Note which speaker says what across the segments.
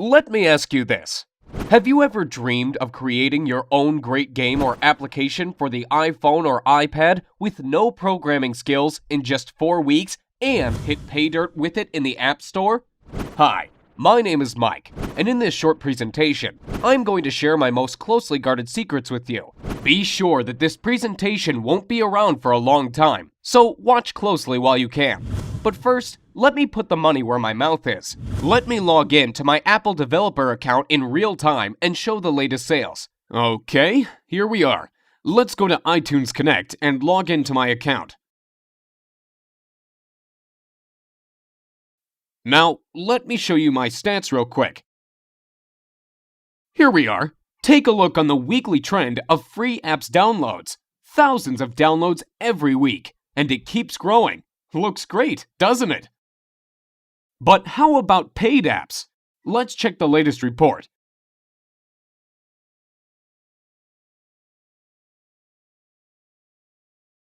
Speaker 1: Let me ask you this. Have you ever dreamed of creating your own great game or application for the iPhone or iPad with no programming skills in just 4 weeks and hit pay dirt with it in the App Store? Hi, my name is Mike, and in this short presentation, I'm going to share my most closely guarded secrets with you. Be sure that this presentation won't be around for a long time, so watch closely while you can. But first, let me put the money where my mouth is. Let me log in to my Apple developer account in real time and show the latest sales. Okay, here we are. Let's go to iTunes Connect and log into my account. Now, let me show you my stats real quick. Here we are. Take a look on the weekly trend of free apps downloads. Thousands of downloads every week, and it keeps growing. Looks great, doesn't it? But how about paid apps? Let's check the latest report.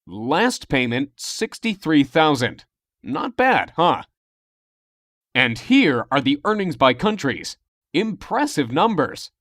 Speaker 1: Last payment, $63,000. Not bad, huh? And here are the earnings by countries. Impressive numbers.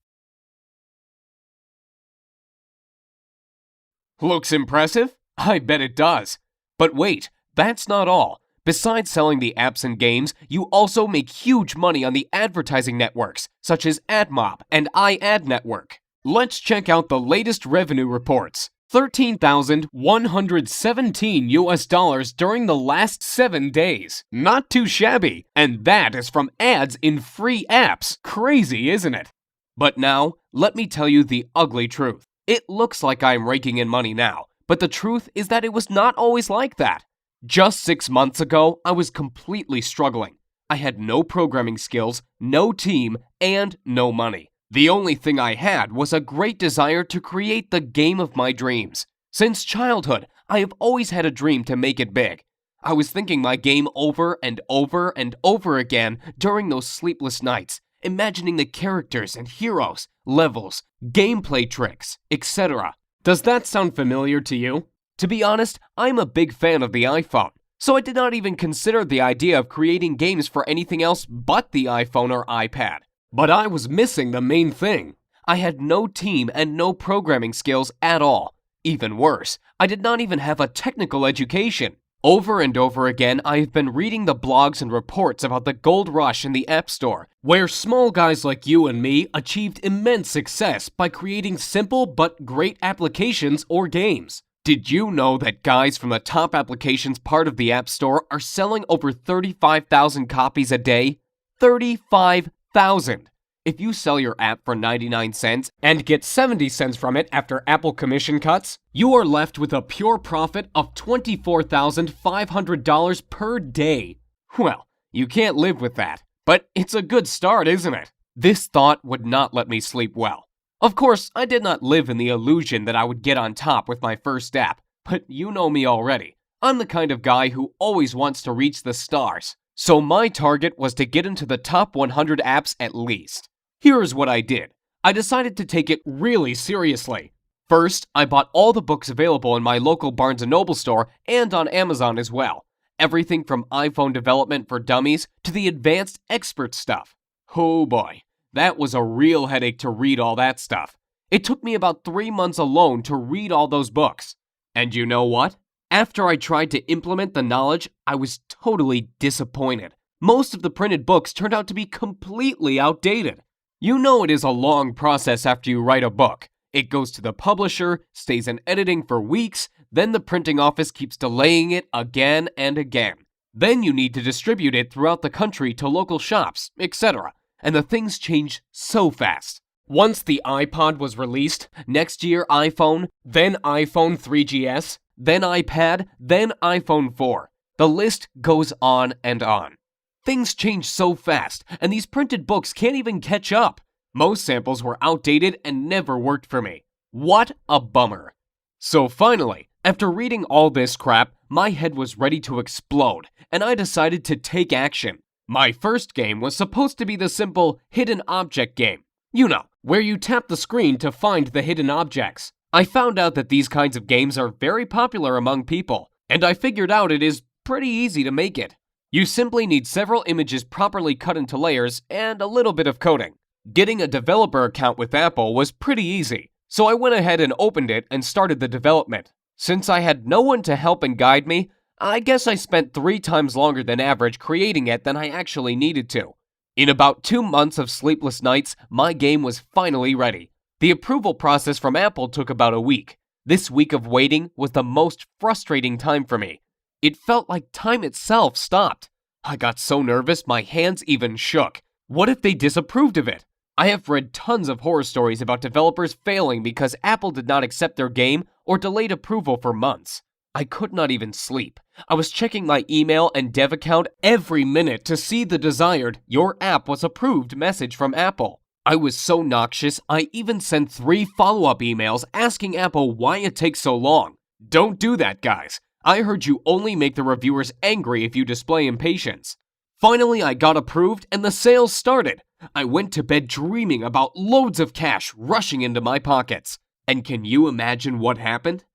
Speaker 1: Looks impressive? I bet it does. But wait, that's not all. Besides selling the apps and games, you also make huge money on the advertising networks, such as AdMob and iAdNetwork. Let's check out the latest revenue reports. $13,117 during the last 7 days. Not too shabby, and that is from ads in free apps. Crazy, isn't it? But now, let me tell you the ugly truth. It looks like I'm raking in money now, but the truth is that it was not always like that. Just 6 months ago, I was completely struggling. I had no programming skills, no team, and no money. The only thing I had was a great desire to create the game of my dreams. Since childhood, I have always had a dream to make it big. I was thinking my game over and over and over again during those sleepless nights, imagining the characters and heroes, levels, gameplay tricks, etc. Does that sound familiar to you? To be honest, I'm a big fan of the iPhone, so I did not even consider the idea of creating games for anything else but the iPhone or iPad. But I was missing the main thing. I had no team and no programming skills at all. Even worse, I did not even have a technical education. Over and over again, I have been reading the blogs and reports about the gold rush in the App Store, where small guys like you and me achieved immense success by creating simple but great applications or games. Did you know that guys from the top applications part of the App Store are selling over 35,000 copies a day? 35,000! If you sell your app for 99 cents and get 70 cents from it after Apple commission cuts, you are left with a pure profit of $24,500 per day. Well, you can't live with that, but it's a good start, isn't it? This thought would not let me sleep well. Of course, I did not live in the illusion that I would get on top with my first app, but you know me already. I'm the kind of guy who always wants to reach the stars. So my target was to get into the top 100 apps at least. Here's what I did. I decided to take it really seriously. First, I bought all the books available in my local Barnes & Noble store and on Amazon as well. Everything from iPhone development for dummies to the advanced expert stuff. Oh boy. That was a real headache to read all that stuff. It took me about 3 months alone to read all those books. And you know what? After I tried to implement the knowledge, I was totally disappointed. Most of the printed books turned out to be completely outdated. You know it is a long process after you write a book. It goes to the publisher, stays in editing for weeks, then the printing office keeps delaying it again and again. Then you need to distribute it throughout the country to local shops, etc. And the things change so fast. Once the iPod was released, next year iPhone, then iPhone 3GS, then iPad, then iPhone 4. The list goes on and on. Things change so fast, and these printed books can't even catch up. Most samples were outdated and never worked for me. What a bummer. So finally, after reading all this crap, my head was ready to explode, and I decided to take action. My first game was supposed to be the simple hidden object game. You know, where you tap the screen to find the hidden objects. I found out that these kinds of games are very popular among people, and I figured out it is pretty easy to make it. You simply need several images properly cut into layers and a little bit of coding. Getting a developer account with Apple was pretty easy, so I went ahead and opened it and started the development. Since I had no one to help and guide me, I guess I spent 3 times longer than average creating it than I actually needed to. In about 2 months of sleepless nights, my game was finally ready. The approval process from Apple took about a week. This week of waiting was the most frustrating time for me. It felt like time itself stopped. I got so nervous my hands even shook. What if they disapproved of it? I have read tons of horror stories about developers failing because Apple did not accept their game or delayed approval for months. I could not even sleep. I was checking my email and dev account every minute to see the desired "Your app was approved" message from Apple. I was so noxious, I even sent 3 follow-up emails asking Apple why it takes so long. Don't do that, guys. I heard you only make the reviewers angry if you display impatience. Finally, I got approved and the sales started. I went to bed dreaming about loads of cash rushing into my pockets. And can you imagine what happened?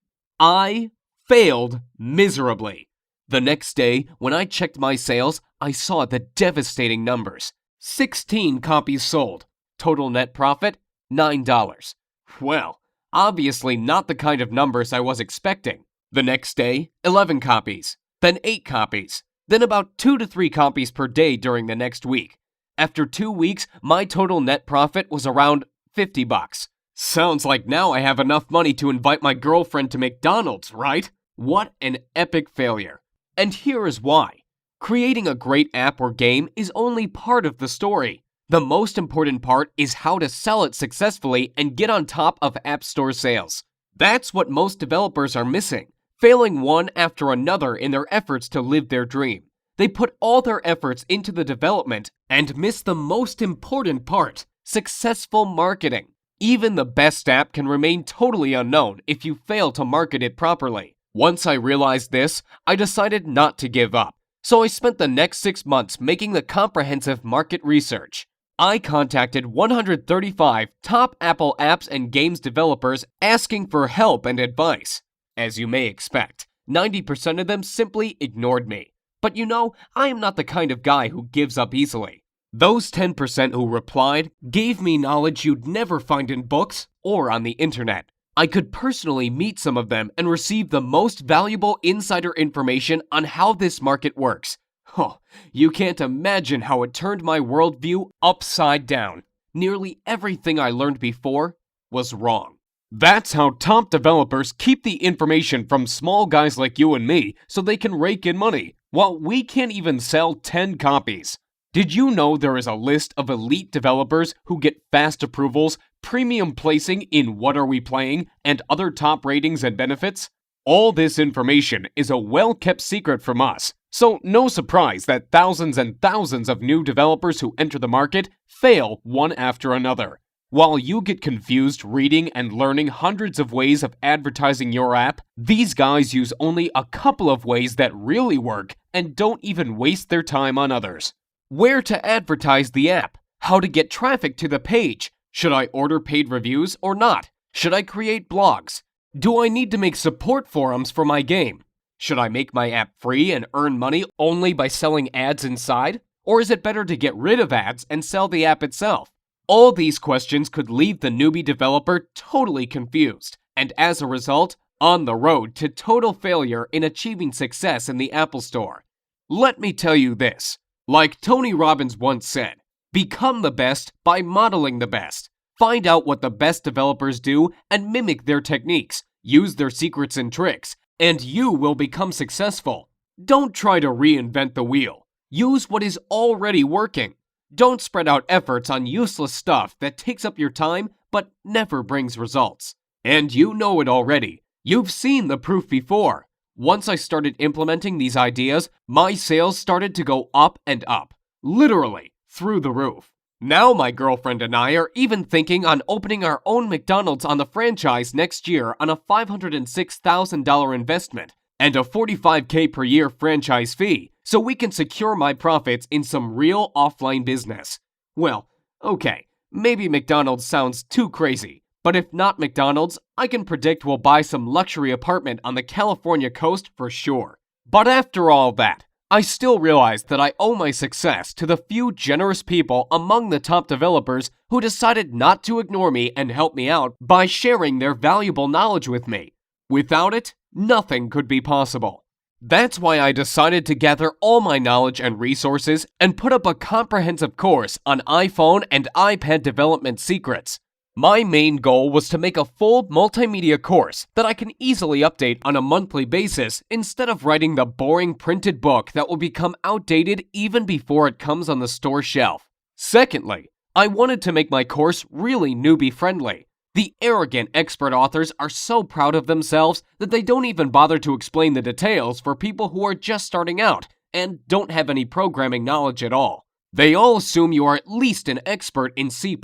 Speaker 1: I failed miserably. The next day, when I checked my sales, I saw the devastating numbers. 16 copies sold. Total net profit, $9. Well, obviously not the kind of numbers I was expecting. The next day, 11 copies, then 8 copies, then about 2 to 3 copies per day during the next week. After 2 weeks, my total net profit was around $50. Sounds like now I have enough money to invite my girlfriend to McDonald's, right? What an epic failure. And here is why. Creating a great app or game is only part of the story. The most important part is how to sell it successfully and get on top of App Store sales. That's what most developers are missing, failing one after another in their efforts to live their dream. They put all their efforts into the development and miss the most important part, successful marketing. Even the best app can remain totally unknown if you fail to market it properly. Once I realized this, I decided not to give up. So I spent the next 6 months making the comprehensive market research. I contacted 135 top Apple apps and games developers asking for help and advice. As you may expect, 90% of them simply ignored me. But you know, I am not the kind of guy who gives up easily. Those 10% who replied gave me knowledge you'd never find in books or on the internet. I could personally meet some of them and receive the most valuable insider information on how this market works. Oh, you can't imagine how it turned my worldview upside down. Nearly everything I learned before was wrong. That's how top developers keep the information from small guys like you and me so they can rake in money, while we can't even sell 10 copies. Did you know there is a list of elite developers who get fast approvals, premium placing in What Are We Playing, and other top ratings and benefits? All this information is a well-kept secret from us, so no surprise that thousands and thousands of new developers who enter the market fail one after another. While you get confused reading and learning hundreds of ways of advertising your app, these guys use only a couple of ways that really work and don't even waste their time on others. Where to advertise the app? How to get traffic to the page? Should I order paid reviews or not? Should I create blogs? Do I need to make support forums for my game? Should I make my app free and earn money only by selling ads inside? Or is it better to get rid of ads and sell the app itself? All these questions could leave the newbie developer totally confused, and as a result, on the road to total failure in achieving success in the Apple Store. Let me tell you this. Like Tony Robbins once said, become the best by modeling the best. Find out what the best developers do and mimic their techniques. Use their secrets and tricks, and you will become successful. Don't try to reinvent the wheel. Use what is already working. Don't spread out efforts on useless stuff that takes up your time but never brings results. And you know it already. You've seen the proof before. Once I started implementing these ideas, my sales started to go up and up. Literally, through the roof. Now my girlfriend and I are even thinking on opening our own McDonald's on the franchise next year on a $506,000 investment and a $45K per year franchise fee, so we can secure my profits in some real offline business. Well, okay, maybe McDonald's sounds too crazy, but if not McDonald's, I can predict we'll buy some luxury apartment on the California coast for sure. But after all that, I still realize that I owe my success to the few generous people among the top developers who decided not to ignore me and help me out by sharing their valuable knowledge with me. Without it, nothing could be possible. That's why I decided to gather all my knowledge and resources and put up a comprehensive course on iPhone and iPad development secrets. My main goal was to make a full multimedia course that I can easily update on a monthly basis instead of writing the boring printed book that will become outdated even before it comes on the store shelf. Secondly, I wanted to make my course really newbie-friendly. The arrogant expert authors are so proud of themselves that they don't even bother to explain the details for people who are just starting out and don't have any programming knowledge at all. They all assume you are at least an expert in C++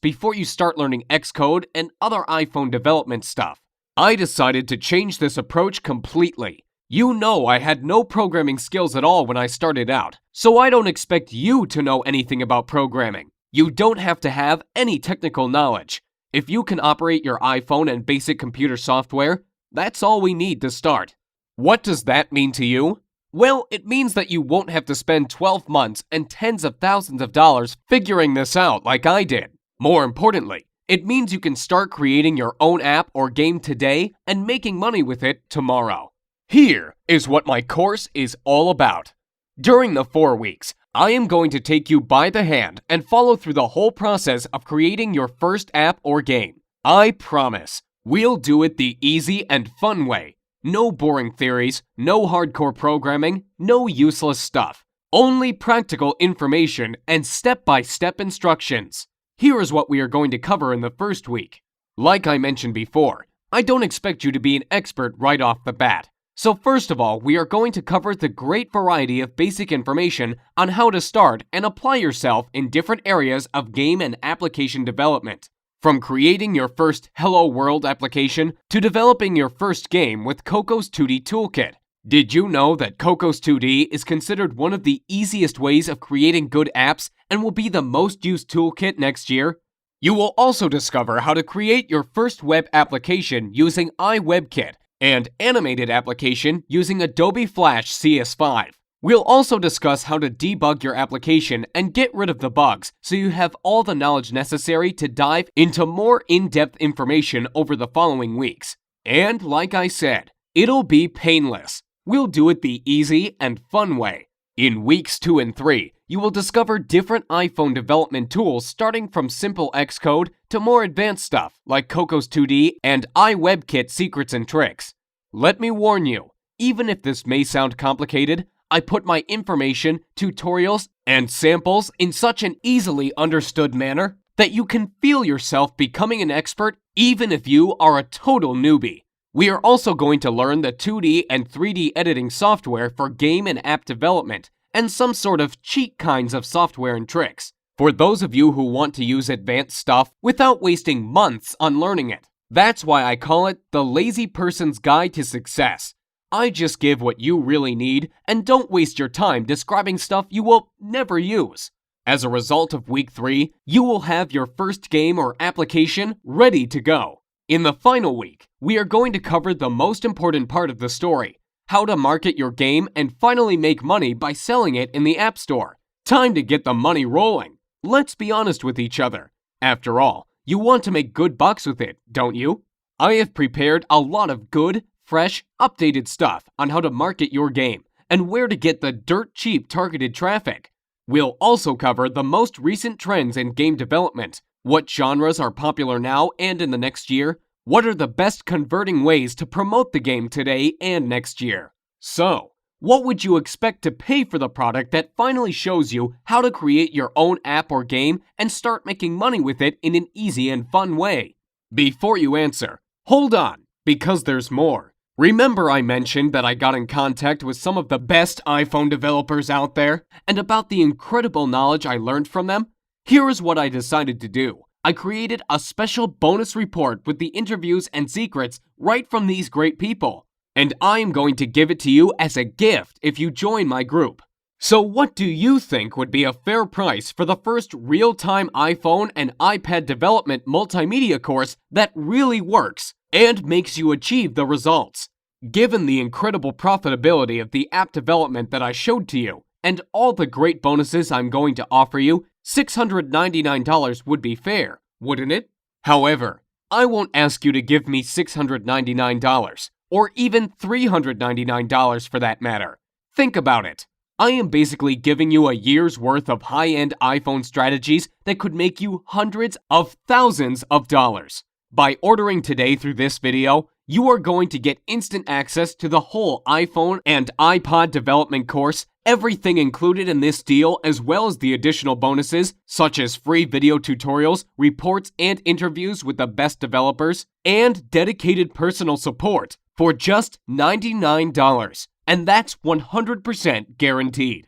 Speaker 1: before you start learning Xcode and other iPhone development stuff. I decided to change this approach completely. You know I had no programming skills at all when I started out, so I don't expect you to know anything about programming. You don't have to have any technical knowledge. If you can operate your iPhone and basic computer software, that's all we need to start. What does that mean to you? Well, it means that you won't have to spend 12 months and tens of thousands of dollars figuring this out like I did. More importantly, it means you can start creating your own app or game today and making money with it tomorrow. Here is what my course is all about. During the 4 weeks, I am going to take you by the hand and follow through the whole process of creating your first app or game. I promise, we'll do it the easy and fun way. No boring theories, no hardcore programming, no useless stuff. Only practical information and step-by-step instructions. Here is what we are going to cover in the first week. Like I mentioned before, I don't expect you to be an expert right off the bat. So first of all, we are going to cover the great variety of basic information on how to start and apply yourself in different areas of game and application development. From creating your first Hello World application to developing your first game with Cocos 2D Toolkit. Did you know that Cocos 2D is considered one of the easiest ways of creating good apps and will be the most used toolkit next year? You will also discover how to create your first web application using iWebKit and animated application using Adobe Flash CS5. We'll also discuss how to debug your application and get rid of the bugs so you have all the knowledge necessary to dive into more in-depth information over the following weeks. And like I said, it'll be painless. We'll do it the easy and fun way. In weeks 2 and 3, you will discover different iPhone development tools starting from simple Xcode to more advanced stuff like Cocos 2D and iWebKit secrets and tricks. Let me warn you, even if this may sound complicated, I put my information, tutorials, and samples in such an easily understood manner that you can feel yourself becoming an expert even if you are a total newbie. We are also going to learn the 2D and 3D editing software for game and app development, and some sort of cheat kinds of software and tricks, for those of you who want to use advanced stuff without wasting months on learning it. That's why I call it the Lazy Person's Guide to Success. I just give what you really need and don't waste your time describing stuff you will never use. As a result of week 3, you will have your first game or application ready to go. In the final week, we are going to cover the most important part of the story, how to market your game and finally make money by selling it in the App Store. Time to get the money rolling. Let's be honest with each other. After all, you want to make good bucks with it, don't you? I have prepared a lot of good, fresh, updated stuff on how to market your game and where to get the dirt cheap targeted traffic. We'll also cover the most recent trends in game development, what genres are popular now and in the next year, what are the best converting ways to promote the game today and next year. So, what would you expect to pay for the product that finally shows you how to create your own app or game and start making money with it in an easy and fun way? Before you answer, hold on, because there's more. Remember I mentioned that I got in contact with some of the best iPhone developers out there and about the incredible knowledge I learned from them? Here is what I decided to do. I created a special bonus report with the interviews and secrets right from these great people. And I am going to give it to you as a gift if you join my group. So what do you think would be a fair price for the first real-time iPhone and iPad development multimedia course that really works and makes you achieve the results? Given the incredible profitability of the app development that I showed to you, and all the great bonuses I'm going to offer you, $699 would be fair, wouldn't it? However, I won't ask you to give me $699, or even $399 for that matter. Think about it. I am basically giving you a year's worth of high-end iPhone strategies that could make you hundreds of thousands of dollars. By ordering today through this video, you are going to get instant access to the whole iPhone and iPod development course, everything included in this deal, as well as the additional bonuses such as free video tutorials, reports, and interviews with the best developers, and dedicated personal support for just $99. And that's 100% guaranteed.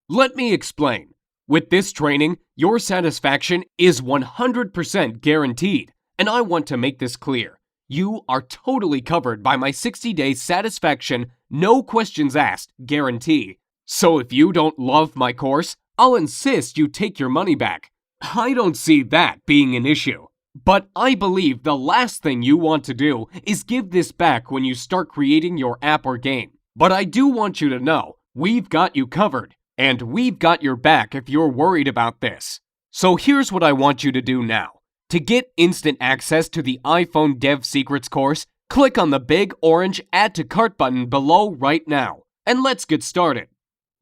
Speaker 1: Let me explain. With this training, your satisfaction is 100% guaranteed, and I want to make this clear. You are totally covered by my 60-day satisfaction, no questions asked guarantee. So if you don't love my course, I'll insist you take your money back. I don't see that being an issue. But I believe the last thing you want to do is give this back when you start creating your app or game. But I do want you to know, we've got you covered, and we've got your back if you're worried about this. So here's what I want you to do now. To get instant access to the iPhone Dev Secrets course, click on the big orange Add to Cart button below right now, and let's get started.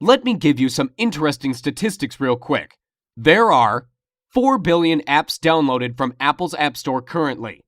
Speaker 1: Let me give you some interesting statistics real quick. There are 4 billion apps downloaded from Apple's App Store currently.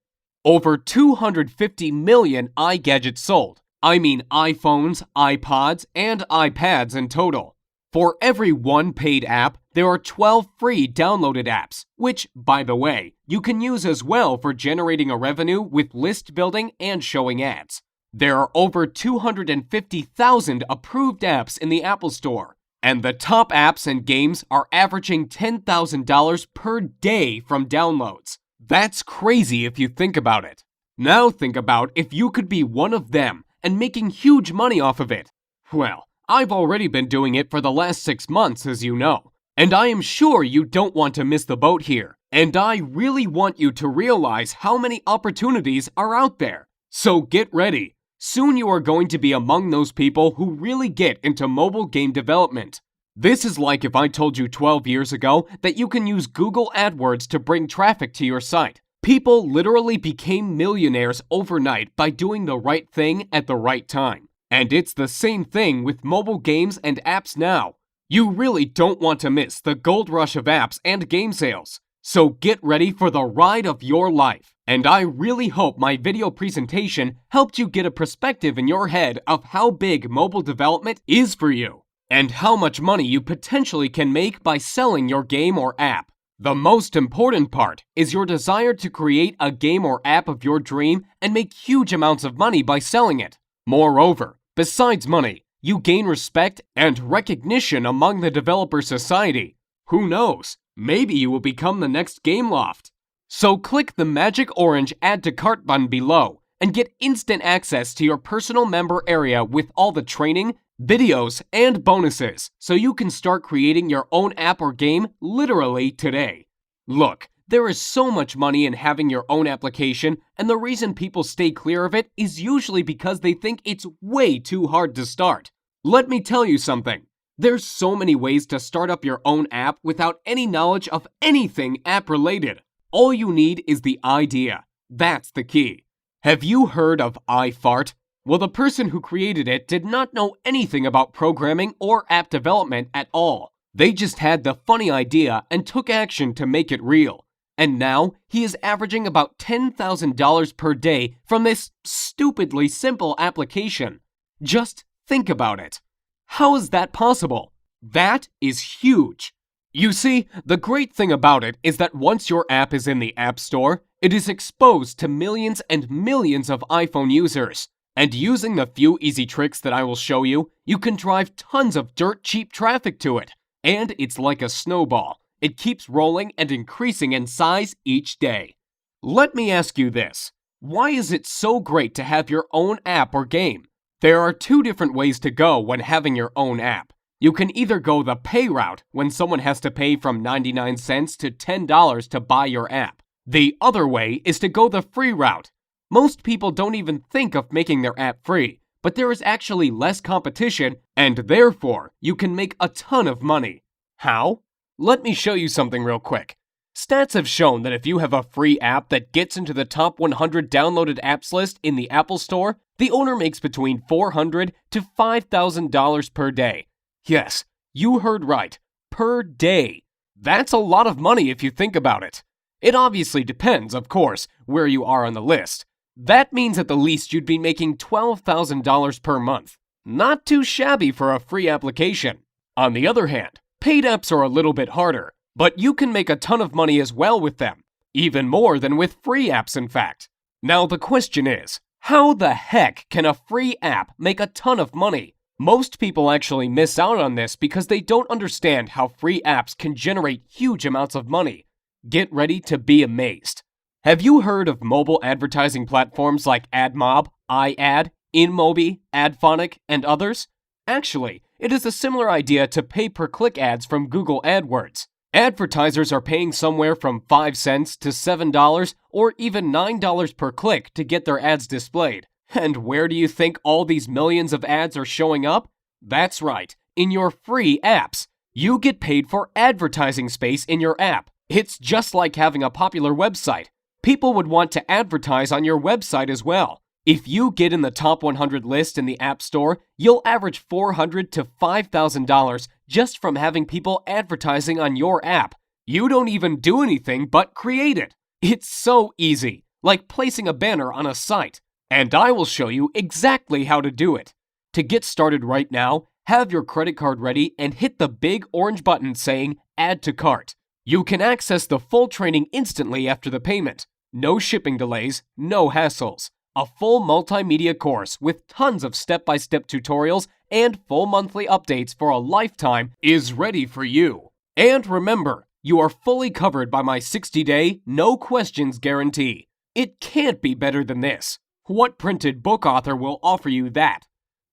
Speaker 1: Over 250 million iGadgets sold. I mean iPhones, iPods, and iPads in total. For every one paid app, there are 12 free downloaded apps, which, by the way, you can use as well for generating a revenue with list building and showing ads. There are over 250,000 approved apps in the Apple Store, and the top apps and games are averaging $10,000 per day from downloads. That's crazy if you think about it. Now think about if you could be one of them and making huge money off of it. Well, I've already been doing it for the last 6 months, as you know. And I am sure you don't want to miss the boat here. And I really want you to realize how many opportunities are out there. So get ready. Soon you are going to be among those people who really get into mobile game development. This is like if I told you 12 years ago that you can use Google AdWords to bring traffic to your site. People literally became millionaires overnight by doing the right thing at the right time. And it's the same thing with mobile games and apps now. You really don't want to miss the gold rush of apps and game sales. So get ready for the ride of your life. And I really hope my video presentation helped you get a perspective in your head of how big mobile development is for you, and how much money you potentially can make by selling your game or app. The most important part is your desire to create a game or app of your dream and make huge amounts of money by selling it. Moreover, besides money, you gain respect and recognition among the developer society. Who knows? Maybe you will become the next Gameloft. So click the magic orange Add to Cart button below and get instant access to your personal member area with all the training, videos, and bonuses, so you can start creating your own app or game literally today. Look, there is so much money in having your own application, and the reason people stay clear of it is usually because they think it's way too hard to start. Let me tell you something. There's so many ways to start up your own app without any knowledge of anything app-related. All you need is the idea. That's the key. Have you heard of iFart? Well, the person who created it did not know anything about programming or app development at all. They just had the funny idea and took action to make it real. And now he is averaging about $10,000 per day from this stupidly simple application. Just think about it. How is that possible? That is huge. You see, the great thing about it is that once your app is in the App Store, it is exposed to millions and millions of iPhone users. And using the few easy tricks that I will show you, you can drive tons of dirt cheap traffic to it. And it's like a snowball. It keeps rolling and increasing in size each day. Let me ask you this. Why is it so great to have your own app or game? There are 2 different ways to go when having your own app. You can either go the pay route, when someone has to pay from 99 cents to $10 to buy your app. The other way is to go the free route. Most people don't even think of making their app free, but there is actually less competition, and therefore you can make a ton of money. How? Let me show you something real quick. Stats have shown that if you have a free app that gets into the top 100 downloaded apps list in the Apple Store, the owner makes between $400 to $5,000 per day. Yes, you heard right, per day. That's a lot of money if you think about it. It obviously depends, of course, where you are on the list. That means at the least you'd be making $12,000 per month. Not too shabby for a free application. On the other hand, paid apps are a little bit harder, but you can make a ton of money as well with them. Even more than with free apps, in fact. Now the question is, how the heck can a free app make a ton of money? Most people actually miss out on this because they don't understand how free apps can generate huge amounts of money. Get ready to be amazed. Have you heard of mobile advertising platforms like AdMob, iAd, InMobi, AdPhonic, and others? Actually, it is a similar idea to pay-per-click ads from Google AdWords. Advertisers are paying somewhere from 5 cents to $7 or even $9 per click to get their ads displayed. And where do you think all these millions of ads are showing up? That's right, in your free apps. You get paid for advertising space in your app. It's just like having a popular website. People would want to advertise on your website as well. If you get in the top 100 list in the App Store, you'll average $400 to $5,000 just from having people advertising on your app. You don't even do anything but create it. It's so easy, like placing a banner on a site. And I will show you exactly how to do it. To get started right now, have your credit card ready and hit the big orange button saying Add to Cart. You can access the full training instantly after the payment. No shipping delays, no hassles. A full multimedia course with tons of step-by-step tutorials and full monthly updates for a lifetime is ready for you. And remember, you are fully covered by my 60-day, no questions guarantee. It can't be better than this. What printed book author will offer you that?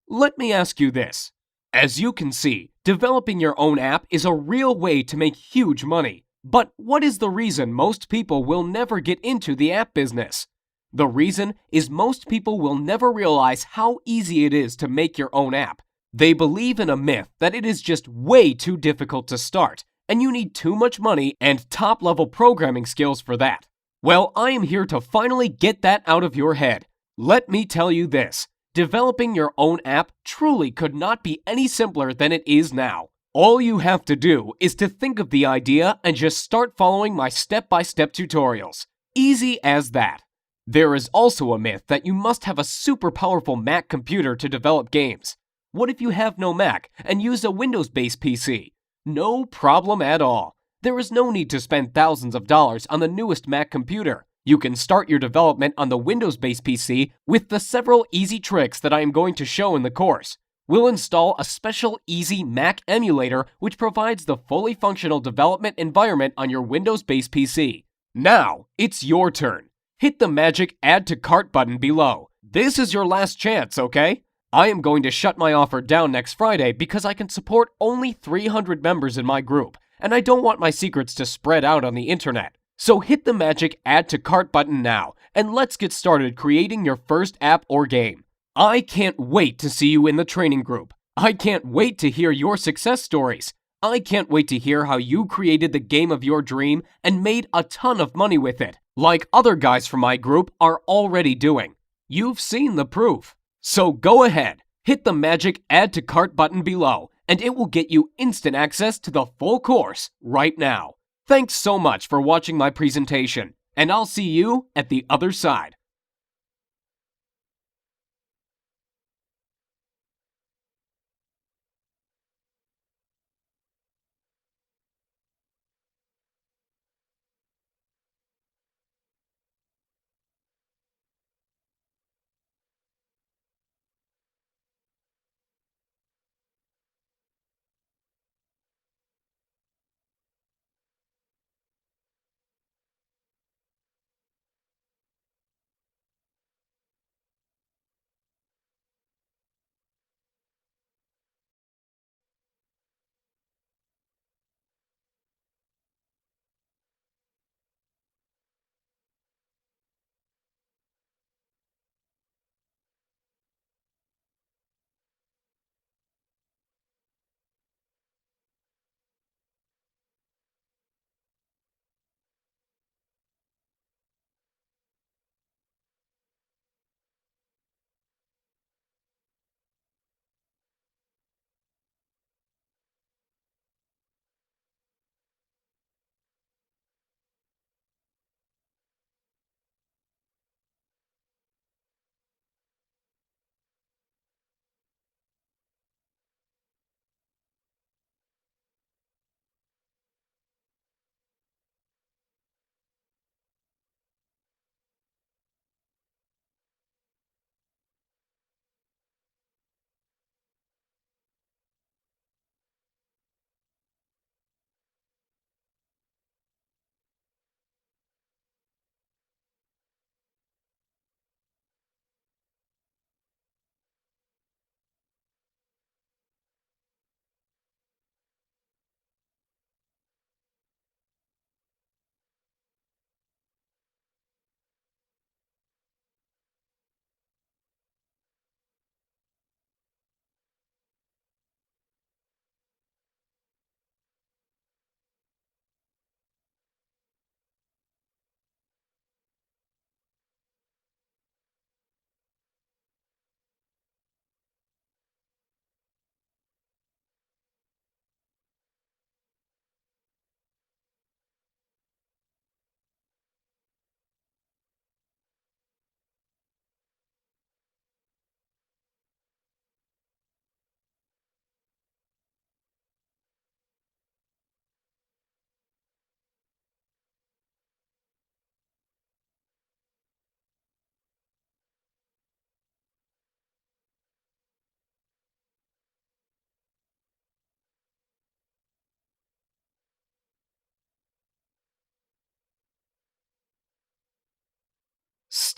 Speaker 1: Let me ask you this. As you can see, developing your own app is a real way to make huge money. But what is the reason most people will never get into the app business? The reason is most people will never realize how easy it is to make your own app. They believe in a myth that it is just way too difficult to start, and you need too much money and top-level programming skills for that. Well, I am here to finally get that out of your head. Let me tell you this. Developing your own app truly could not be any simpler than it is now. All you have to do is to think of the idea and just start following my step-by-step tutorials. Easy as that. There is also a myth that you must have a super powerful Mac computer to develop games. What if you have no Mac and use a Windows-based PC? No problem at all. There is no need to spend thousands of dollars on the newest Mac computer. You can start your development on the Windows-based PC with the several easy tricks that I am going to show in the course. We'll install a special easy Mac emulator which provides the fully functional development environment on your Windows-based PC. Now, it's your turn. Hit the magic Add to Cart button below. This is your last chance, okay? I am going to shut my offer down next Friday because I can support only 300 members in my group, and I don't want my secrets to spread out on the internet. So hit the magic Add to Cart button now, and let's get started creating your first app or game. I can't wait to see you in the training group. I can't wait to hear your success stories. I can't wait to hear how you created the game of your dream and made a ton of money with it, like other guys from my group are already doing. You've seen the proof. So go ahead, hit the magic Add to Cart button below, and it will get you instant access to the full course right now. Thanks so much for watching my presentation, and I'll see you at the other side.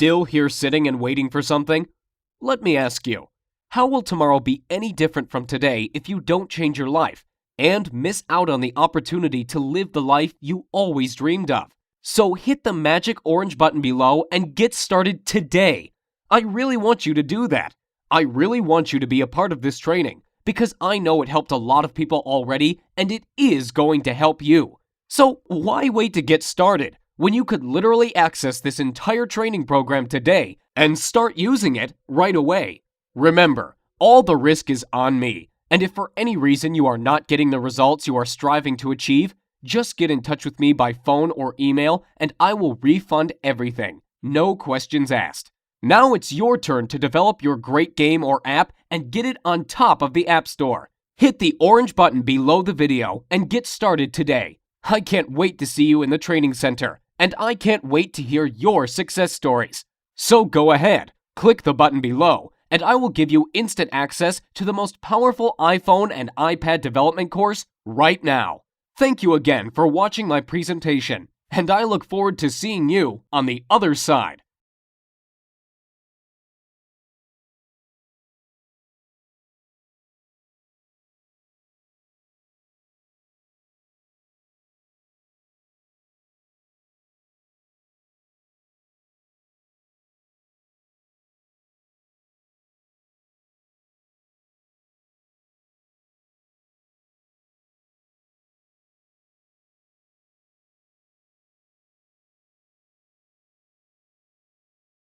Speaker 1: Still here sitting and waiting for something? Let me ask you, how will tomorrow be any different from today if you don't change your life and miss out on the opportunity to live the life you always dreamed of? So hit the magic orange button below and get started today. I really want you to do that. I really want you to be a part of this training because I know it helped a lot of people already and it is going to help you. So why wait to get started when you could literally access this entire training program today and start using it right away? Remember, all the risk is on me, and if for any reason you are not getting the results you are striving to achieve, just get in touch with me by phone or email and I will refund everything. No questions asked. Now it's your turn to develop your great game or app and get it on top of the App Store. Hit the orange button below the video and get started today. I can't wait to see you in the training center, and I can't wait to hear your success stories. So go ahead, click the button below, and I will give you instant access to the most powerful iPhone and iPad development course right now. Thank you again for watching my presentation, and I look forward to seeing you on the other side.